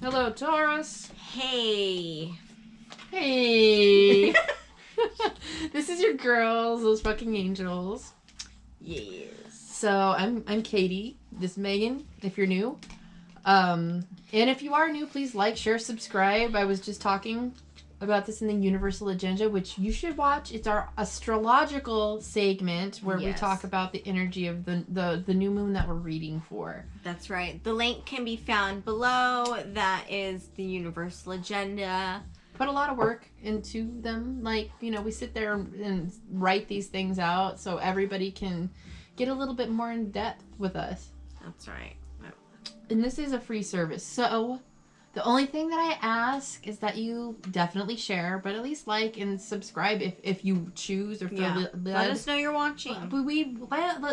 Hello, Taurus. Hey. Hey. This is your girls, those fucking angels. Yes. So I'm Katie. This is Megan, if you're new. And if you are new, please like, share, subscribe. I was just talking about this in the Universal Agenda, which you should watch. It's our astrological segment where we talk about the energy of the new moon that we're reading for. That's right. The link can be found below. That is the Universal Agenda. Put a lot of work into them. Like, we sit there and write these things out so everybody can get a little bit more in depth with us. That's right. And this is a free service. So the only thing that I ask is that you definitely share, but at least like and subscribe if you choose or feel let us know you're watching. But we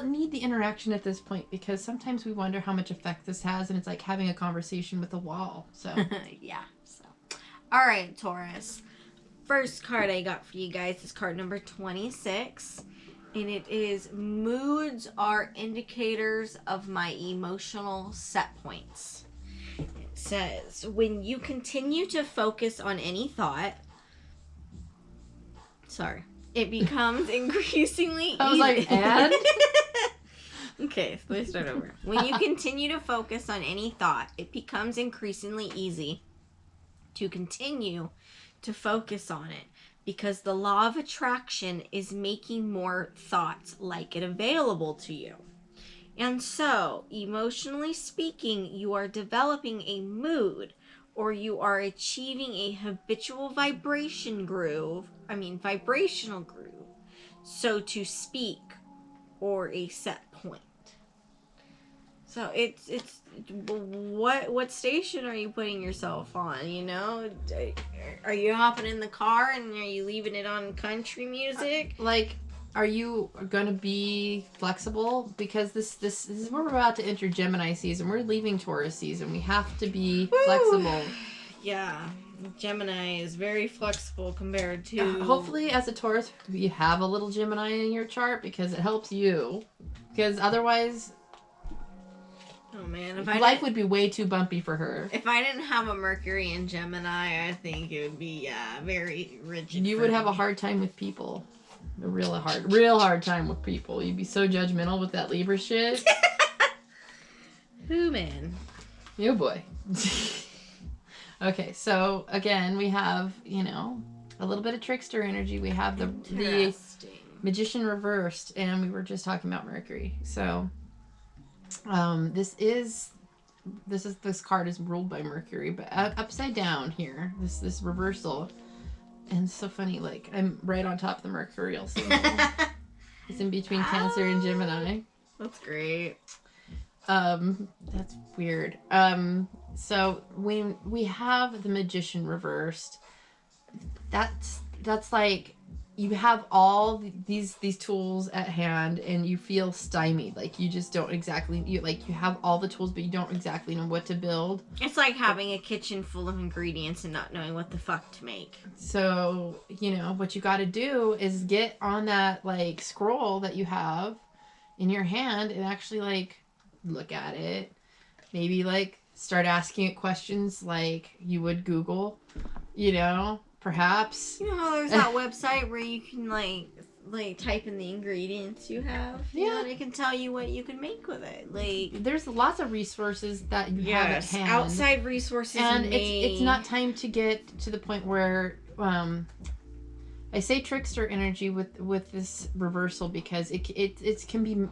need the interaction at this point because sometimes we wonder how much effect this has, and it's like having a conversation with a wall. So yeah. So, all right, Taurus. First card I got for you guys is card number 26. And it is, moods are indicators of my emotional set points. It says, when you continue to focus on any thought, it becomes increasingly easy. I was like, and? Okay, so let me start over. When you continue to focus on any thought, it becomes increasingly easy to continue to focus on it. Because the law of attraction is making more thoughts like it available to you. And so, emotionally speaking, you are developing a mood or you are achieving a habitual vibrational groove, so to speak, or a set point. So it's what station are you putting yourself on, Are you hopping in the car and are you leaving it on country music? Are you going to be flexible? Because this is where we're about to enter Gemini season. We're leaving Taurus season. We have to be flexible. Yeah. Gemini is very flexible compared to... hopefully, as a Taurus, you have a little Gemini in your chart because it helps you. Because otherwise... Oh man, life would be way too bumpy for her. If I didn't have a Mercury in Gemini, I think it would be very rigid. You would have a hard time with people. A real hard time with people. You'd be so judgmental with that Libra shit. Who, man? You boy. Okay, so again, we have, a little bit of trickster energy. We have the Magician reversed, and we were just talking about Mercury. So this card is ruled by Mercury, but upside down here, this reversal, and it's so funny, like I'm right on top of the mercurial symbol. It's in between Cancer and Gemini. That's great. That's weird. So when we have the Magician reversed, that's like you have all these tools at hand and you feel stymied. Like you just don't exactly, you have all the tools, but you don't exactly know what to build. It's like having a kitchen full of ingredients and not knowing what the fuck to make. So, what you got to do is get on that scroll that you have in your hand and actually look at it. Maybe start asking it questions like you would Google, perhaps. You know how there's that website where you can type in the ingredients you have? And it can tell you what you can make with it. There's lots of resources that you have at hand. Outside resources. And it's not time to get to the point where I say trickster energy with this reversal because it can be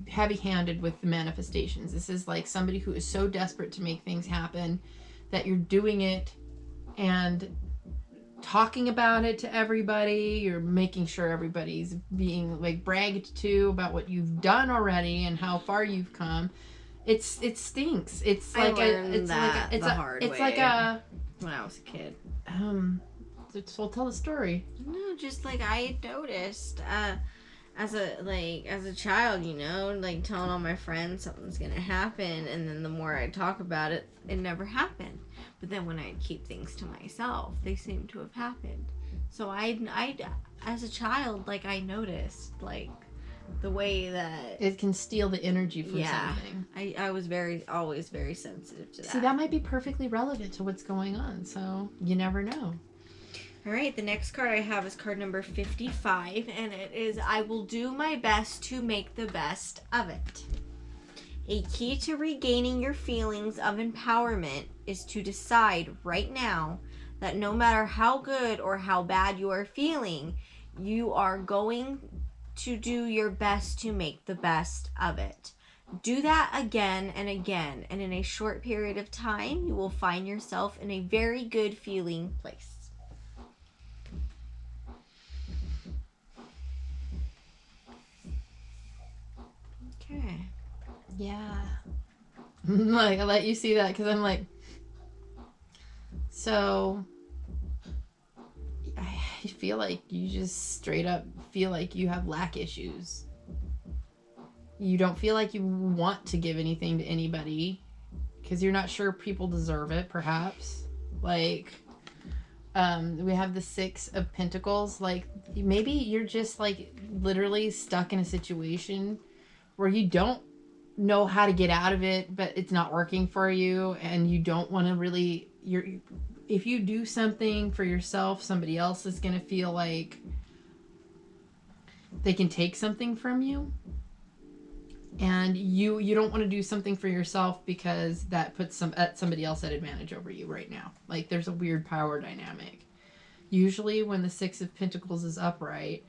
heavy-handed with the manifestations. This is like somebody who is so desperate to make things happen that you're doing it and talking about it to everybody. You're making sure everybody's being bragged to about what you've done already and how far you've come. It stinks. It's like the hard way. It's like a when I was a kid. So tell the story. No, just I noticed as a child, telling all my friends something's gonna happen, and then the more I talk about it, it never happened. But then when I keep things to myself, they seem to have happened. So I as a child, I noticed, the way that it can steal the energy from something. I was always very sensitive to that. See, that might be perfectly relevant to what's going on, so you never know. All right, the next card I have is card number 55, and it is, I will do my best to make the best of it. A key to regaining your feelings of empowerment is to decide right now that no matter how good or how bad you are feeling, you are going to do your best to make the best of it. Do that again and again, and in a short period of time, you will find yourself in a very good feeling place. Okay. Yeah. Like, I let you see that because I'm like, so I feel like you just straight up feel like you have lack issues. You don't feel like you want to give anything to anybody because you're not sure people deserve it, perhaps. Like, we have the 6 of Pentacles. Like, maybe you're just, like, literally stuck in a situation where you don't know how to get out of it, but it's not working for you, and you don't want to really... If you do something for yourself, somebody else is going to feel like they can take something from you. And you don't want to do something for yourself because that puts somebody else at advantage over you right now. Like, there's a weird power dynamic. Usually when the 6 of Pentacles is upright,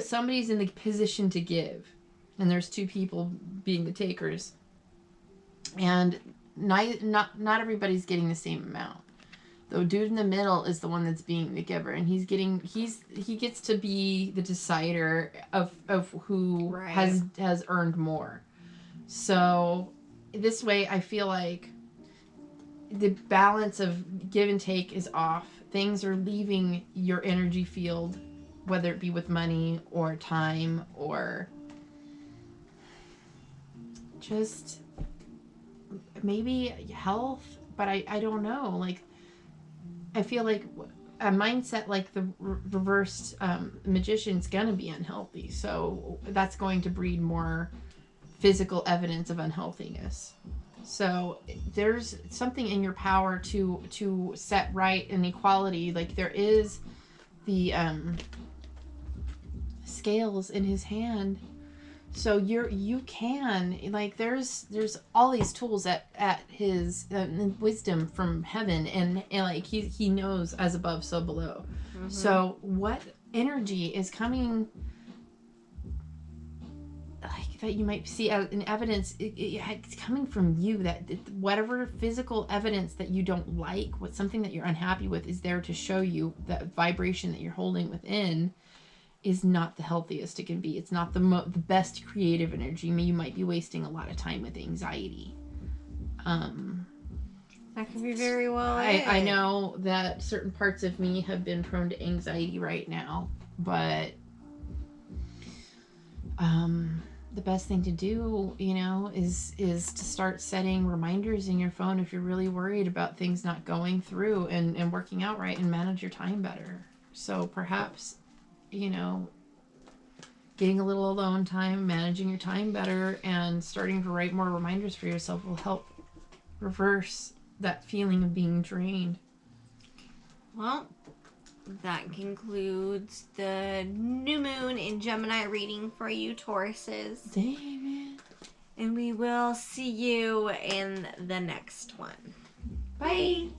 somebody's in the position to give. And there's 2 people being the takers. And not everybody's getting the same amount. The dude in the middle is the one that's being the giver, and he gets to be the decider of who has earned more. So this way, I feel like the balance of give and take is off. Things are leaving your energy field, whether it be with money or time or just maybe health, but I don't know. Like, I feel like a mindset like the reversed magician's gonna be unhealthy, so that's going to breed more physical evidence of unhealthiness. So there's something in your power to set right an equality. Like, there is the scales in his hand. So you can, like, there's all these tools at his wisdom from heaven, and like he knows as above so below. Mm-hmm. So what energy is coming, like, that you might see in evidence, it's coming from you, that whatever physical evidence that you don't like, something that you're unhappy with, is there to show you that vibration that you're holding within is not the healthiest it can be. It's not the best creative energy. I mean, you might be wasting a lot of time with anxiety. That could be very well. I know that certain parts of me have been prone to anxiety right now, but the best thing to do, is to start setting reminders in your phone if you're really worried about things not going through and working out right, and manage your time better. So perhaps, getting a little alone time, managing your time better, and starting to write more reminders for yourself will help reverse that feeling of being drained. Well, that concludes the new moon in Gemini reading for you, Tauruses. Damn it. And we will see you in the next one. Bye.